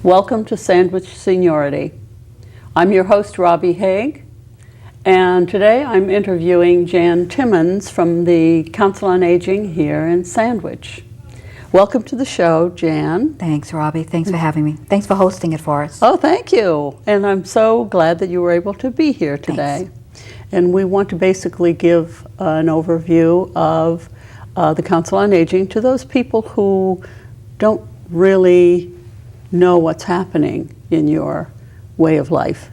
Welcome to Sandwich Seniority. I'm your host, Robbie Haig, and today I'm interviewing Jan Timmons from the Council on Aging here in Sandwich. Welcome to the show, Jan. Thanks, Robbie. Thanks for having me. Thanks for hosting it for us. Oh, thank you. And I'm so glad that you were able to be here today. Thanks. And we want to basically give an overview of the Council on Aging to those people who don't really know what's happening in your way of life.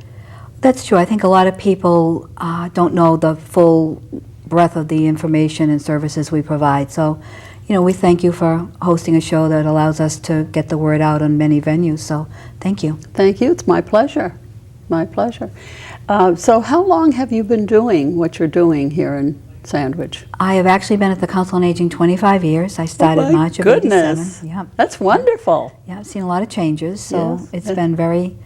That's true. I think a lot of people don't know the full breadth of the information and services we provide. So, we thank you for hosting a show that allows us to get the word out on many venues. So, thank you. Thank you. It's my pleasure. My pleasure. So how long have you been doing what you're doing here in Sandwich? I have actually been at the Council on Aging 25 years. I started March of goodness. 87. Yeah. That's wonderful. Yeah, I've seen a lot of changes. So Yes. it's been very,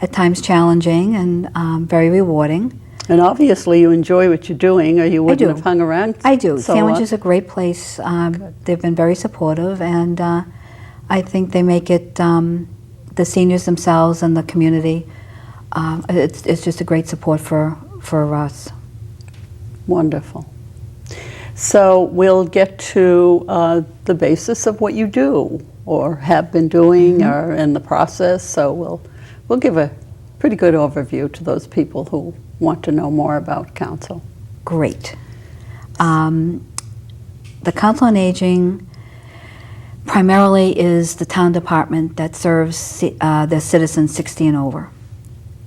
at times, challenging and very rewarding. And obviously you enjoy what you're doing, or you wouldn't have hung around. I do. So Sandwich is a great place. They've been very supportive, and I think they make it, the seniors themselves and the community, it's just a great support for us. Wonderful. So we'll get to the basis of what you do, or have been doing, or in the process. So we'll give a pretty good overview to those people who want to know more about Council. Great. The Council on Aging primarily is the town department that serves the citizens 60 and over.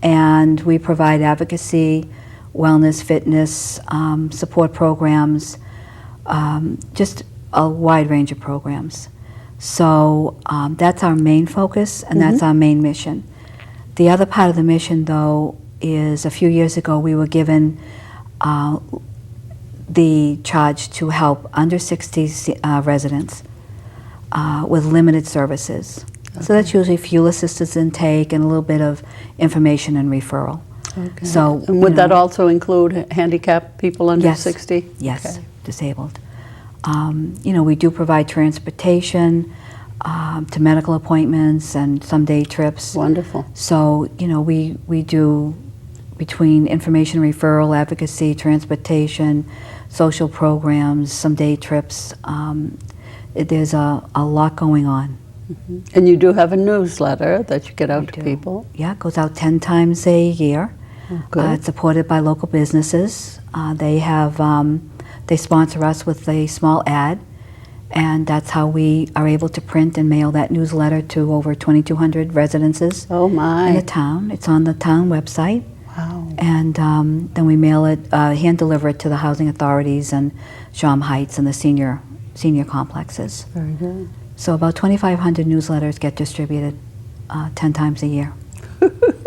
And we provide advocacy, wellness, fitness, support programs, just a wide range of programs. So that's our main focus, and that's our main mission. The other part of the mission, though, is a few years ago we were given the charge to help under 60 residents with limited services. Okay. So that's usually fuel assistance intake and a little bit of information and referral. Okay. So, and would that also include handicapped people under yes, 60? Yes, okay. Disabled. We do provide transportation to medical appointments and some day trips. Wonderful. So, we do between information referral, advocacy, transportation, social programs, some day trips. There's a lot going on. And you do have a newsletter that you get out to people? Yeah, it goes out 10 times a year. Oh, good. It's supported by local businesses. They sponsor us with a small ad, and that's how we are able to print and mail that newsletter to over 2,200 residences oh my. in the town. It's on the town website. Wow. And then we mail it, hand deliver it to the housing authorities and Shawm Heights and the senior complexes. Very good. So about 2,500 newsletters get distributed 10 times a year.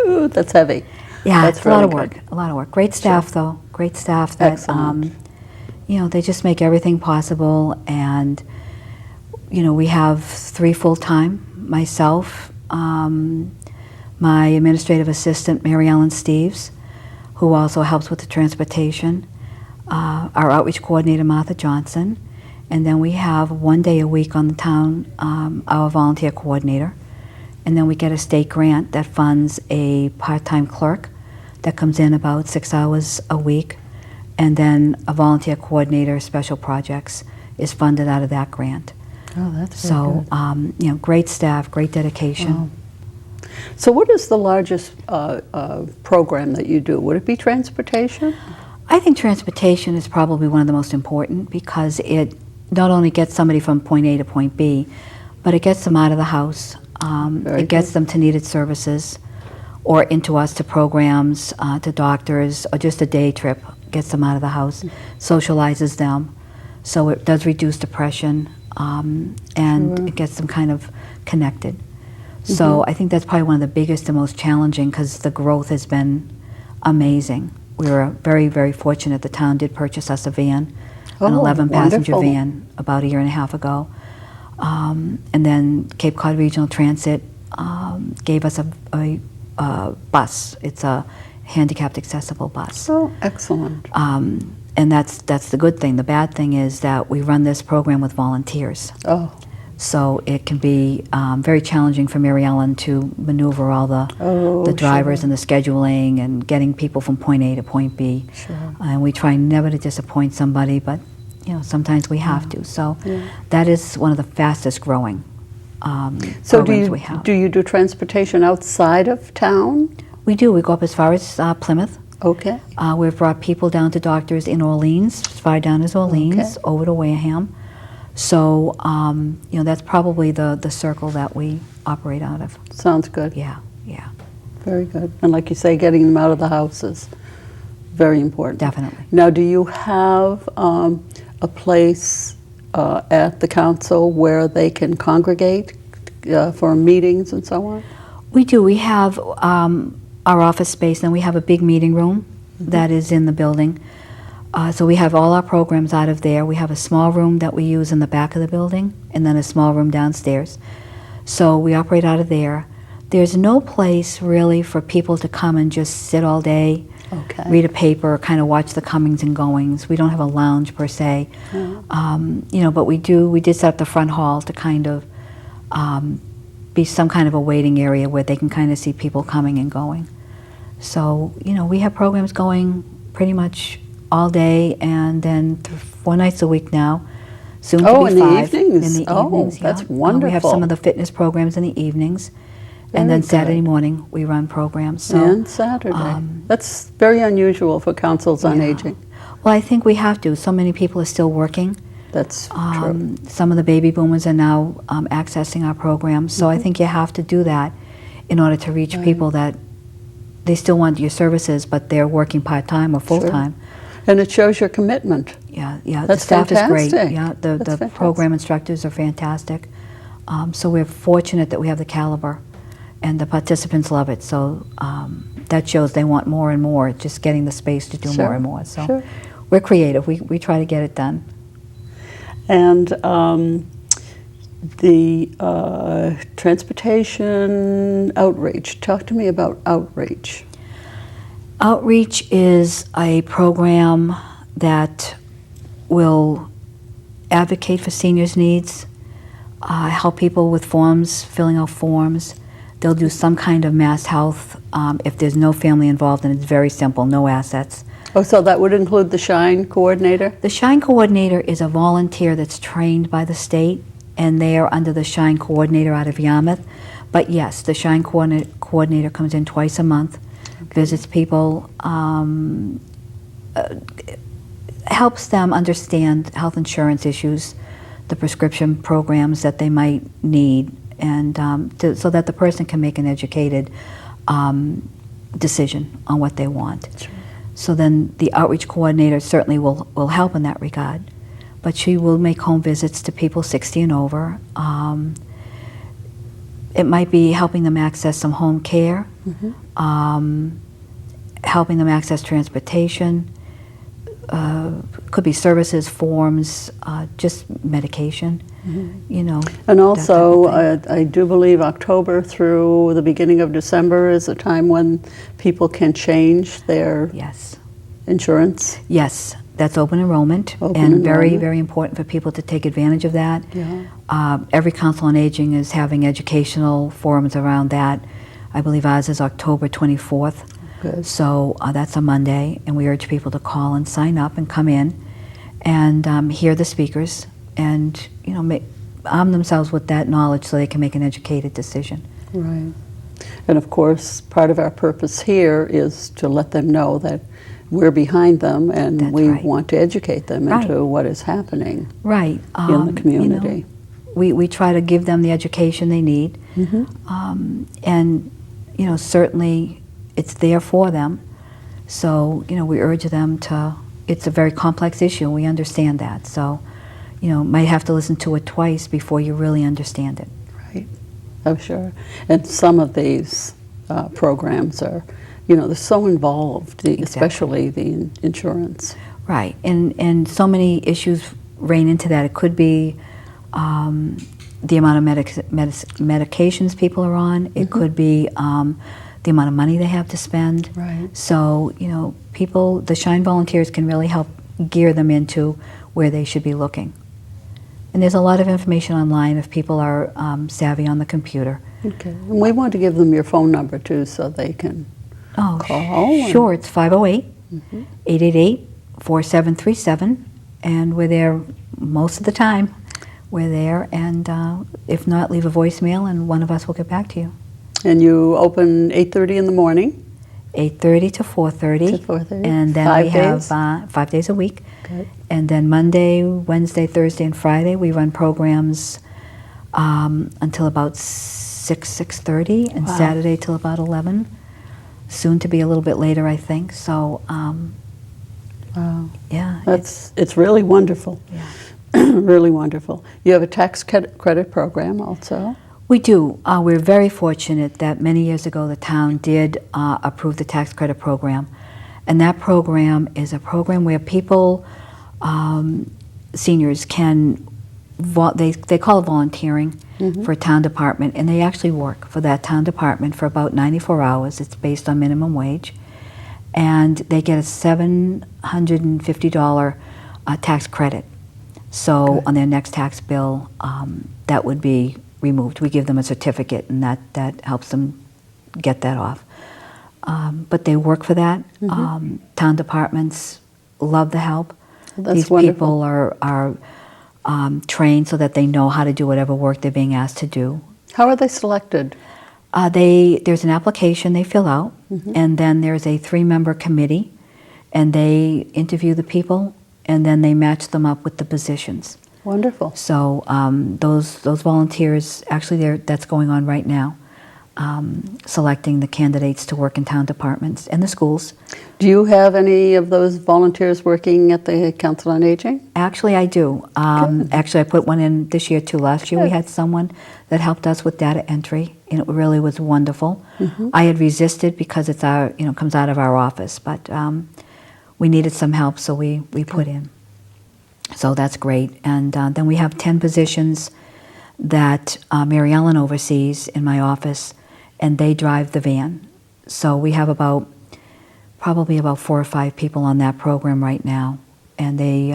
That's heavy. Yeah, That's it's a lot of really work. good. A lot of work. Great staff, though. Great staff that Excellent. they just make everything possible. And we have 3 full-time. Myself, my administrative assistant, Mary Ellen Steves, who also helps with the transportation, our outreach coordinator, Martha Johnson, and then we have 1 day a week on the town, our volunteer coordinator, and then we get a state grant that funds a part-time clerk that comes in about 6 hours a week, and then a volunteer coordinator, special projects, is funded out of that grant. Oh, that's so good. Great staff, great dedication. Wow. So what is the largest program that you do? Would it be transportation? I think transportation is probably one of the most important, because it not only gets somebody from point A to point B, but it gets them out of the house. It gets them to needed services, or into us to programs, to doctors, or just a day trip. Gets them out of the house, socializes them. So it does reduce depression, and it gets them kind of connected. So I think that's probably one of the biggest and most challenging, because the growth has been amazing. We were very, very fortunate. The town did purchase us a van, an 11-passenger van, about 1.5 years ago. And then Cape Cod Regional Transit gave us a bus. It's a handicapped accessible bus. Oh, excellent. And that's the good thing. The bad thing is that we run this program with volunteers. Oh. So it can be very challenging for Mary Ellen to maneuver all the drivers sure. and the scheduling and getting people from point A to point B. Sure. And we try never to disappoint somebody, but sometimes we have to. So that is one of the fastest growing So programs we have. do you do transportation outside of town? We do. We go up as far as Plymouth. Okay. We've brought people down to doctors in Orleans, as far down as Orleans, over to Wareham. So, that's probably the circle that we operate out of. Sounds good. Yeah. Very good. And like you say, getting them out of the house is very important. Definitely. Now, do you have a place at the council where they can congregate for meetings and so on? We do. We have our office space, and we have a big meeting room that is in the building. So we have all our programs out of there. We have a small room that we use in the back of the building, and then a small room downstairs. So we operate out of there. There's no place really for people to come and just sit all day, read a paper, kind of watch the comings and goings. We don't have a lounge per se, but we did set up the front hall to kind of be some kind of a waiting area where they can kind of see people coming and going. So we have programs going pretty much all day, and then 4 nights a week now, soon to be 5. In the evenings? In the evenings, that's yeah. wonderful. We have some of the fitness programs in the evenings, and then Saturday morning we run programs. So, and Saturday. That's very unusual for councils on aging. Well, I think we have to. So many people are still working. That's true. Some of the baby boomers are now accessing our programs, so I think you have to do that in order to reach people that they still want your services, but they're working part-time or full-time. Sure. And it shows your commitment. Yeah. That's the staff is great. fantastic. Yeah, the fantastic. program instructors are fantastic. So we're fortunate that we have the caliber, and the participants love it. So that shows they want more and more, just getting the space to do more and more. So we're creative. We try to get it done. And the transportation outreach. Talk to me about outreach. Outreach is a program that will advocate for seniors' needs, help people with forms, filling out forms. They'll do some kind of mass health if there's no family involved, and it's very simple, no assets. Oh, so that would include the SHINE coordinator? The SHINE coordinator is a volunteer that's trained by the state, and they are under the SHINE coordinator out of Yarmouth. But yes, the SHINE coordinator comes in twice a month, visits people, helps them understand health insurance issues, the prescription programs that they might need, and so that the person can make an educated decision on what they want. Sure. So then the outreach coordinator certainly will help in that regard, but she will make home visits to people 60 and over. It might be helping them access some home care, helping them access transportation, could be services, forms, just medication, And also, I do believe October through the beginning of December is a time when people can change their insurance. Yes, that's open enrollment, very, very important for people to take advantage of that. Every Council on Aging is having educational forums around that. I believe ours is October 24th. Good. So that's a Monday, and we urge people to call and sign up and come in and hear the speakers and arm themselves with that knowledge so they can make an educated decision. Right. And of course, part of our purpose here is to let them know that we're behind them, and we want to educate them into what is happening in the community. We try to give them the education they need, and certainly it's there for them. So we urge them to. It's a very complex issue. We understand that. So might have to listen to it twice before you really understand it. Right. I'm sure. And some of these programs are, they're so involved, especially the insurance. Right. And so many issues reign into that. It could be the amount of medications people are on. It could be the amount of money they have to spend. Right. So, people, the SHINE volunteers can really help gear them into where they should be looking. And there's a lot of information online if people are savvy on the computer. Okay. And we want to give them your phone number too, so they can call. Sure. It's 508-888-4737, and we're there most of the time. We're there, and if not, leave a voicemail, and one of us will get back to you. And you open 8:30 in the morning? 8:30 to 4:30. To 4:30. And then 5 we days? have 5 days a week. Good. And then Monday, Wednesday, Thursday, and Friday, we run programs until about 6:30, and Wow. Saturday till about 11. Soon to be a little bit later, I think. So, Wow. yeah. It's really wonderful. Yeah. Really wonderful. You have a tax credit program also? We do. We're very fortunate that many years ago the town did approve the tax credit program. And that program is a program where people, seniors, can, they call it volunteering for a town department, and they actually work for that town department for about 94 hours. It's based on minimum wage. And they get a $750 tax credit. So Good. on their next tax bill, that would be removed. We give them a certificate, and that helps them get that off. But they work for that. Town departments love the help. That's These wonderful. people are trained so that they know how to do whatever work they're being asked to do. How are they selected? There's an application they fill out, and then there's a 3-member committee, and they interview the people, and then they match them up with the positions. Wonderful. So those volunteers, actually that's going on right now, selecting the candidates to work in town departments and the schools. Do you have any of those volunteers working at the Council on Aging? Actually, I do. Actually, I put one in this year too. Last year we Good. had someone that helped us with data entry, and it really was wonderful. I had resisted because it's comes out of our office, but we needed some help, so we put in. So that's great. And then we have 10 positions that Mary Ellen oversees in my office, and they drive the van. So we have probably about 4 or 5 people on that program right now, and they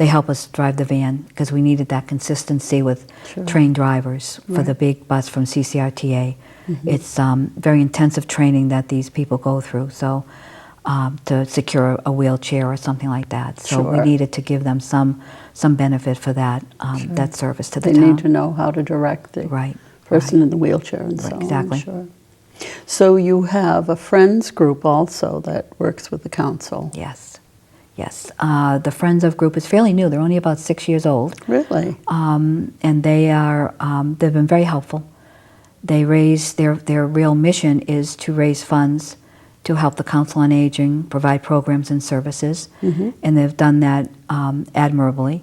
help us drive the van because we needed that consistency with trained drivers for the big bus from CCRTA. It's very intensive training that these people go through. So. To secure a wheelchair or something like that. So we needed to give them some benefit for that that service to the town. They need to know how to direct the person in the wheelchair and so on. Exactly. Sure. So you have a friends group also that works with the council. Yes. The Friends of group is fairly new. They're only about 6 years old. Really? And they've been very helpful. They raise, their real mission is to raise funds to help the Council on Aging provide programs and services, and they've done that admirably.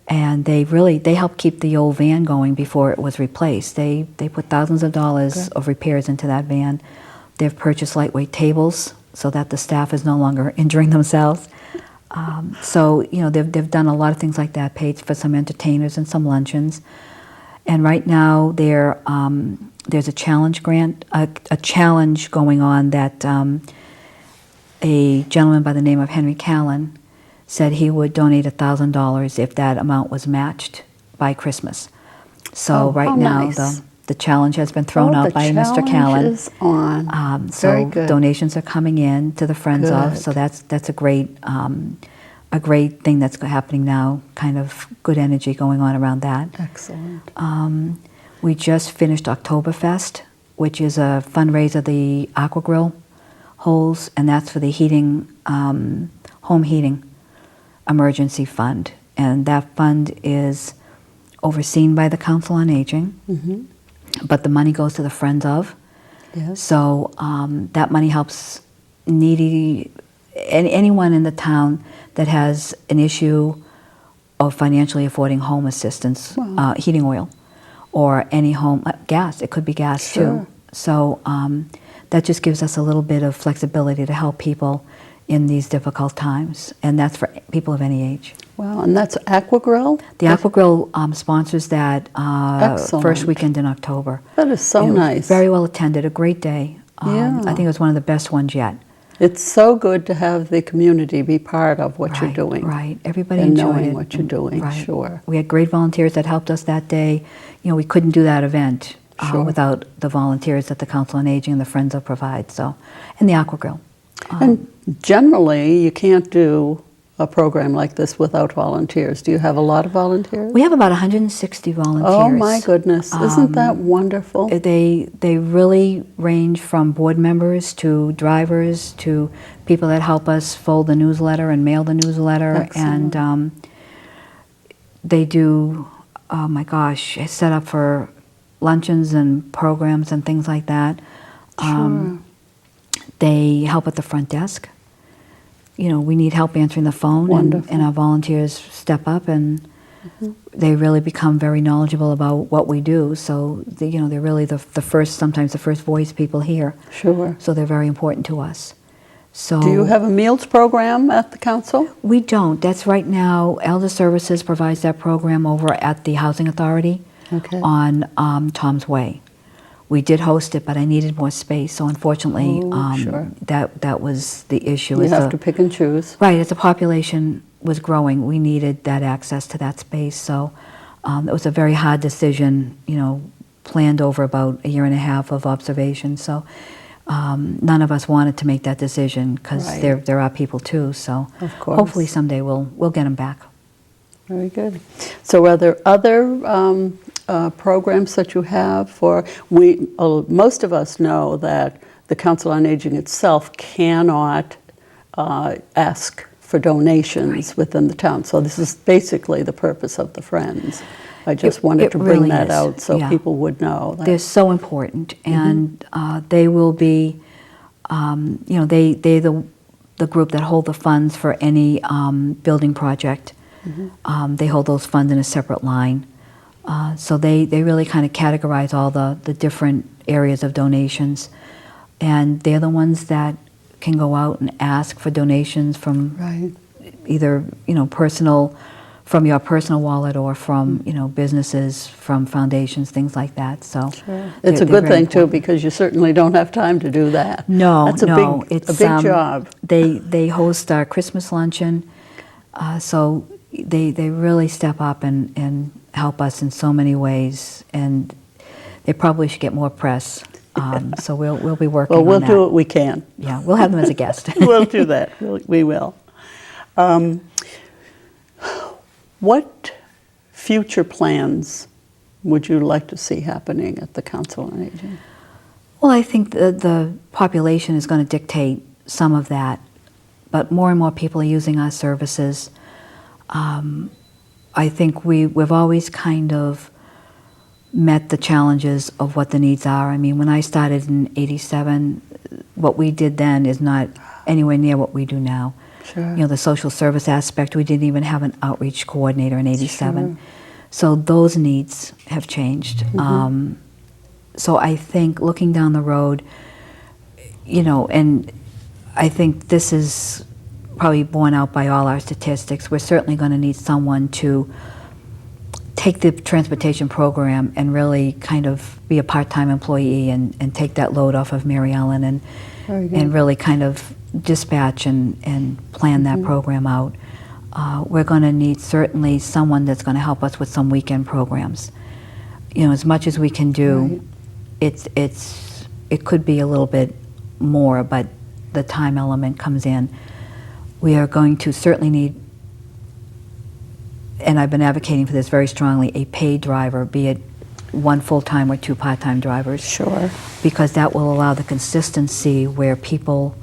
And they helped keep the old van going before it was replaced. They put thousands of dollars of repairs into that van. They've purchased lightweight tables so that the staff is no longer injuring themselves. So they've done a lot of things like that. Paid for some entertainers and some luncheons. And right now there's a challenge grant, a challenge going on that a gentleman by the name of Henry Callan said he would donate $1,000 if that amount was matched by Christmas. So right now nice. the challenge has been thrown out by Mr. Callan. Is on. So Very good. donations are coming in to the Friends of. So that's a great thing that's happening now. Kind of good energy going on around that. Excellent. We just finished Oktoberfest, which is a fundraiser the Aqua Grill holds, and that's for the heating, home heating emergency fund. And that fund is overseen by the Council on Aging, but the money goes to the Friends of. Yes. So that money helps anyone in the town that has an issue of financially affording home assistance, heating oil, or any home gas. It could be gas too. So that just gives us a little bit of flexibility to help people in these difficult times, and that's for people of any age. Wow, and that's Aqua Grill? The Aqua Grill sponsors that Excellent. first weekend in October. That is so And it was nice. very well attended, a great day. Yeah. I think it was one of the best ones yet. It's so good to have the community be part of what you're doing. Right, everybody And enjoyed knowing it. what you're doing, Right. sure. We had great volunteers that helped us that day. You know, we couldn't do that event Sure. without the volunteers that the Council on Aging and the Friends of provide, so, and the Aqua Grill. And generally, you can't do a program like this without volunteers. Do you have a lot of volunteers? We have about 160 volunteers. Oh my goodness, isn't that wonderful? They really range from board members to drivers to people that help us fold the newsletter and mail the newsletter. Excellent. And they do, oh my gosh, set up for luncheons and programs and things like that. Sure. They help at the front desk. You know, we need help answering the phone, Wonderful. and our volunteers step up, and they really become very knowledgeable about what we do. So, you know, they're really the first, sometimes the first voice people hear. Sure. So they're very important to us. So Do you have a meals program at the council? we don't. That's right now, Elder Services provides that program over at the Housing Authority Okay. on Tom's Way. We did host it, but I needed more space, so unfortunately, Oh, sure. that was the issue. You As have the- to pick and choose. Right, as the population was growing, we needed that access to that space. So it was a very hard decision, you know, planned over about a year and a half of observation. So none of us wanted to make that decision because Right. there are people too. So Of course. hopefully someday we'll get them back. Very good. So are there other programs that you have for, most of us know that the Council on Aging itself cannot ask for donations within the town. So this is basically the purpose of the Friends. I just wanted it to bring really that is, out so yeah. people would know. that- They're so important, and they will be, you know, they're the group that hold the funds for any building project. They hold those funds in a separate line. So they really kind of categorize all the different areas of donations. And they're the ones that can go out and ask for donations from Right. either, you know, from your personal wallet or from, you know, businesses, from foundations, things like that. So It's they're a good very thing too, important. because you certainly don't have time to do that. No, That's a no, big, it's a big job. They host our Christmas luncheon, so they really step up and help us in so many ways, and they probably should get more press. So we'll be working Well, we'll on that. do what we can. Yeah, we'll have them as a guest. We'll do that. We will. What future plans would you like to see happening at the Council on Aging? Well, I think the population is going to dictate some of that, but more and more people are using our services. I think we've always kind of met the challenges of what the needs are. I mean, when I started in '87, what we did then is not anywhere near what we do now. Sure. You know, the social service aspect, we didn't even have an outreach coordinator in '87. Sure. So those needs have changed. So I think looking down the road, you know, and I think this is probably borne out by all our statistics, we're certainly going to need someone to take the transportation program and really kind of be a part-time employee and take that load off of Mary Ellen Very good. and really kind of dispatch and plan that program out. We're going to need certainly someone that's going to help us with some weekend programs. You know, as much as we can do, it could be a little bit more, but the time element comes in. We are going to certainly need, and I've been advocating for this very strongly, a paid driver, be it one full-time or two part-time drivers. Sure. Because that will allow the consistency where people,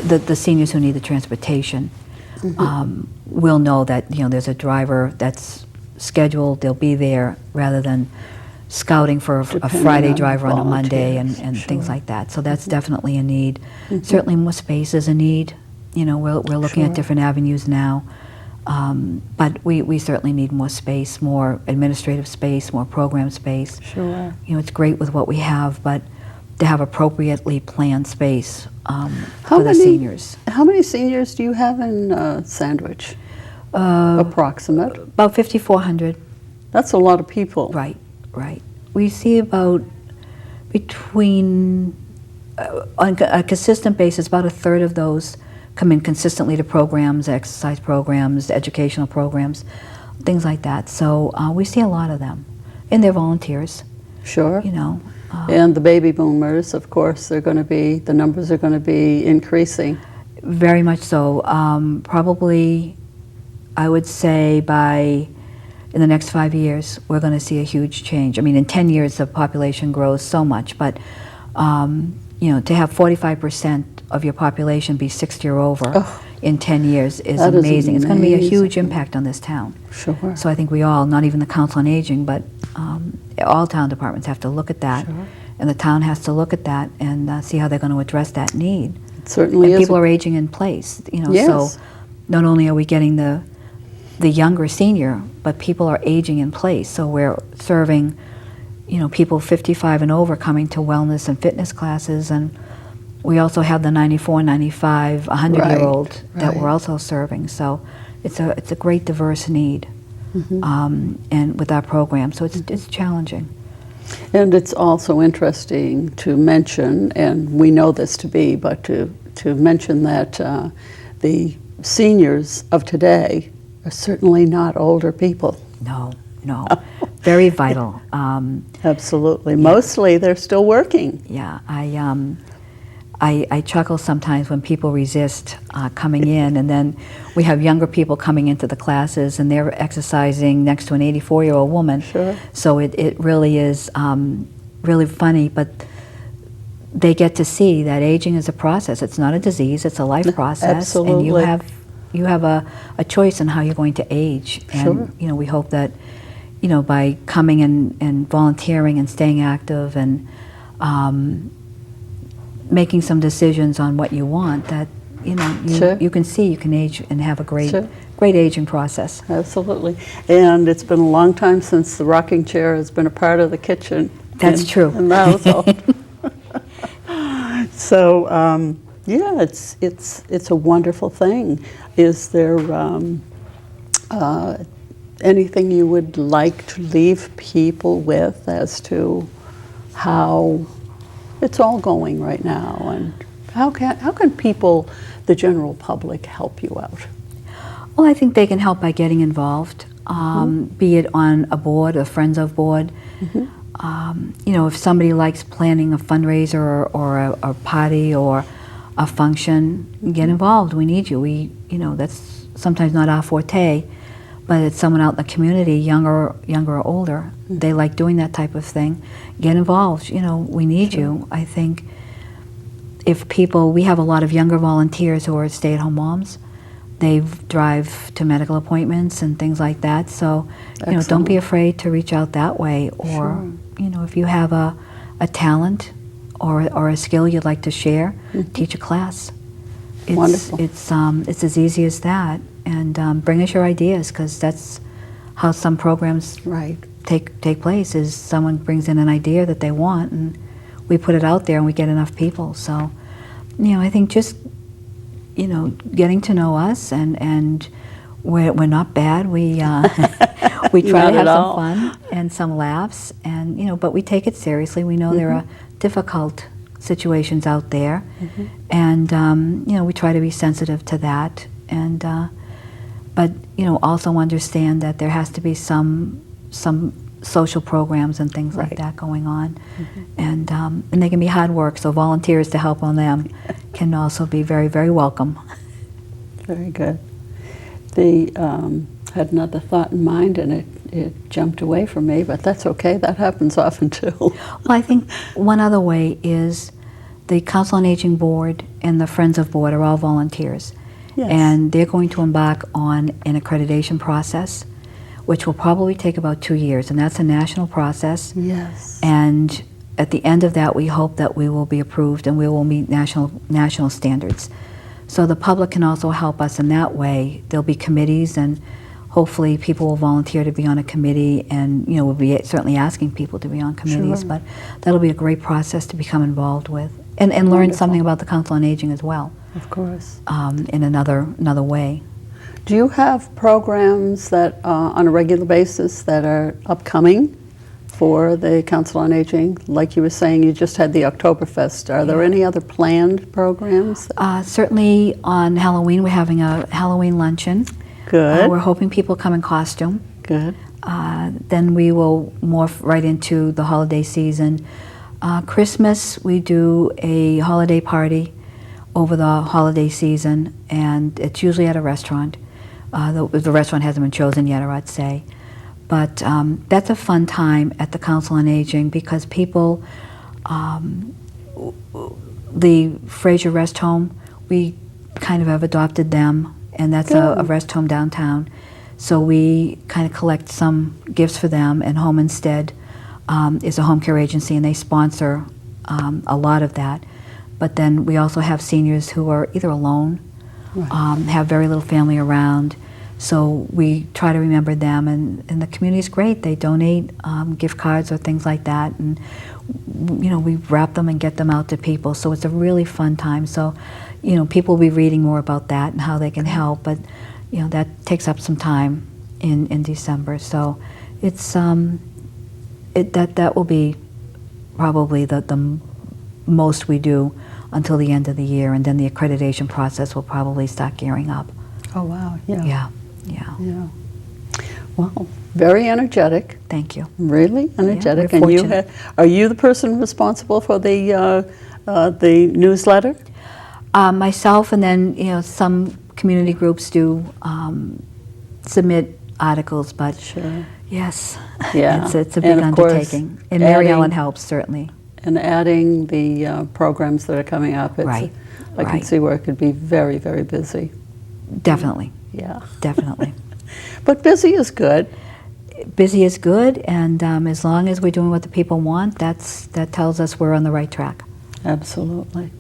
the seniors who need the transportation, will know that, you know, there's a driver that's scheduled, they'll be there, rather than scouting for a Depending Friday on driver on a Monday and volunteers, things sure. like that. So that's definitely a need. Certainly more space is a need. You know, we're looking Sure. at different avenues now. But we certainly need more space, more administrative space, more program space. Sure. You know, it's great with what we have, but to have appropriately planned space How for the many- seniors. How many seniors do you have in Sandwich? Approximate? About 5,400. That's a lot of people. Right, right. We see about between on a consistent basis, about a third of those come in consistently to programs, exercise programs, educational programs, things like that. So we see a lot of them, and they're volunteers. Sure. You know. And the baby boomers, of course, the numbers are going to be increasing. Very much so. Probably, I would say in the next 5 years, we're going to see a huge change. I mean, in 10 years, the population grows so much, but you know, to have 45% of your population be 60 or over in 10 years is amazing. It's going to be a huge impact on this town. Sure. So I think we all, not even the Council on Aging, but all town departments have to look at that, Sure. and the town has to look at that and see how they're going to address that need. It certainly And is. people are aging in place, you know. Yes. So not only are we getting the younger senior, but people are aging in place. So we're serving, you know, people 55 and over coming to wellness and fitness classes, and we also have the 94, 95, 100-year-old that we're also serving. So it's a great diverse need, and with our program. So it's challenging. And it's also interesting to mention, and we know this to be, but to mention that the seniors of today are certainly not older people. No, very vital. Absolutely. Mostly they're still working. Yeah, I chuckle sometimes when people resist coming in, and then we have younger people coming into the classes, and they're exercising next to an 84-year-old woman. Sure. So it really is really funny, but they get to see that aging is a process. It's not a disease, it's a life process. Absolutely. And you have a choice in how you're going to age. Sure. And you know, we hope that, you know, by coming and volunteering and staying active and making some decisions on what you want, that you know you can see you can age and have a great aging process. Absolutely. And it's been a long time since the rocking chair has been a part of the kitchen. That's true. In the household. So yeah, it's a wonderful thing. Is there anything you would like to leave people with as to how it's all going right now, and how can people, the general public, help you out? Well, I think they can help by getting involved, be it on a board, a Friends of board. You know, if somebody likes planning a fundraiser or a party or a function, get involved. We need you. You know, that's sometimes not our forte, but it's someone out in the community, younger or older. They like doing that type of thing. Get involved. You know, we need you. I think if we have a lot of younger volunteers who are stay-at-home moms. They drive to medical appointments and things like that. So, you know, don't be afraid to reach out that way. Or, you know, if you have a talent or a skill you'd like to share, teach a class. Wonderful. It's as easy as that. And bring us your ideas, because that's how some programs take place, is someone brings in an idea that they want, and we put it out there and we get enough people. So, you know, I think just, you know, getting to know us, and we're not bad. We we try to have some fun and some laughs, and you know, but we take it seriously. We know there are difficult situations out there, and you know, we try to be sensitive to that, and but you know, also understand that there has to be some social programs and things like that going on, and they can be hard work. So volunteers to help on them can also be very, very welcome. Very good. Had another thought in mind, and it jumped away from me, but that's okay. That happens often too. Well, I think one other way is the Council on Aging Board and the Friends of Board are all volunteers. Yes. And they're going to embark on an accreditation process, which will probably take about 2 years, and that's a national process. Yes. And at the end of that, we hope that we will be approved and we will meet national standards. So the public can also help us in that way. There'll be committees, and hopefully people will volunteer to be on a committee, and you know, we'll be certainly asking people to be on committees. But that'll be a great process to become involved with, and learn something about the Council on Aging as well. Of course. In another way. Do you have programs that on a regular basis that are upcoming for the Council on Aging? Like you were saying, you just had the Oktoberfest. Are there any other planned programs? Certainly on Halloween, we're having a Halloween luncheon. Good. We're hoping people come in costume. Good. Then we will morph right into the holiday season. Christmas, we do a holiday party over the holiday season, and it's usually at a restaurant. The restaurant hasn't been chosen yet, or I'd say. But that's a fun time at the Council on Aging because people, the Fraser Rest Home, we kind of have adopted them, and that's a rest home downtown. So we kind of collect some gifts for them, and Home Instead is a home care agency, and they sponsor a lot of that. But then we also have seniors who are either alone, have very little family around, so we try to remember them, and the community's great. They donate gift cards or things like that, and we wrap them and get them out to people, so it's a really fun time. So people will be reading more about that and how they can help, but that takes up some time in December. So it's that will be probably the most we do until the end of the year, and then the accreditation process will probably start gearing up. Oh, wow. Yeah. Well, very energetic. Thank you. Really energetic. we're And fortunate. are you the person responsible for the newsletter? Myself, and then some community groups do submit articles, but Sure. yes, Yeah. it's a big And of course, undertaking. And Mary adding- Ellen helps, certainly. And adding the programs that are coming up, Right, I can right. see where it could be very, very busy. Definitely, Yeah. definitely. But busy is good. Busy is good, and as long as we're doing what the people want, that tells us we're on the right track. Absolutely.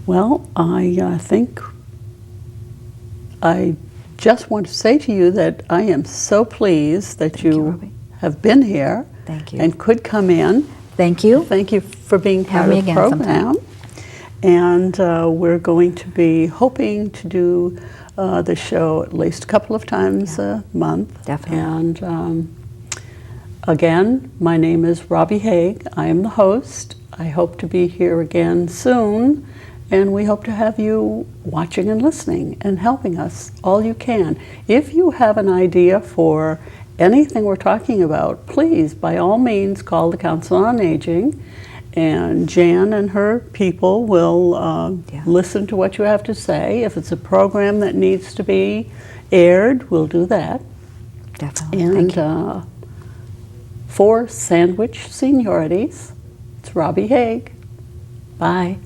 Well, I think I just want to say to you that I am so pleased that Thank you, you Ruby. have been here Thank you. and could come in. Thank you. Thank you for being Have part me of the again program. And we're going to be hoping to do the show at least a couple of times a month. Definitely. And again, my name is Robbie Haig. I am the host. I hope to be here again soon. And we hope to have you watching and listening and helping us all you can. If you have an idea for anything we're talking about, please, by all means, call the Council on Aging, and Jan and her people will listen to what you have to say. If it's a program that needs to be aired, we'll do that. Definitely. And Thank you. for Sandwich Seniorities, it's Robbie Haig. Bye.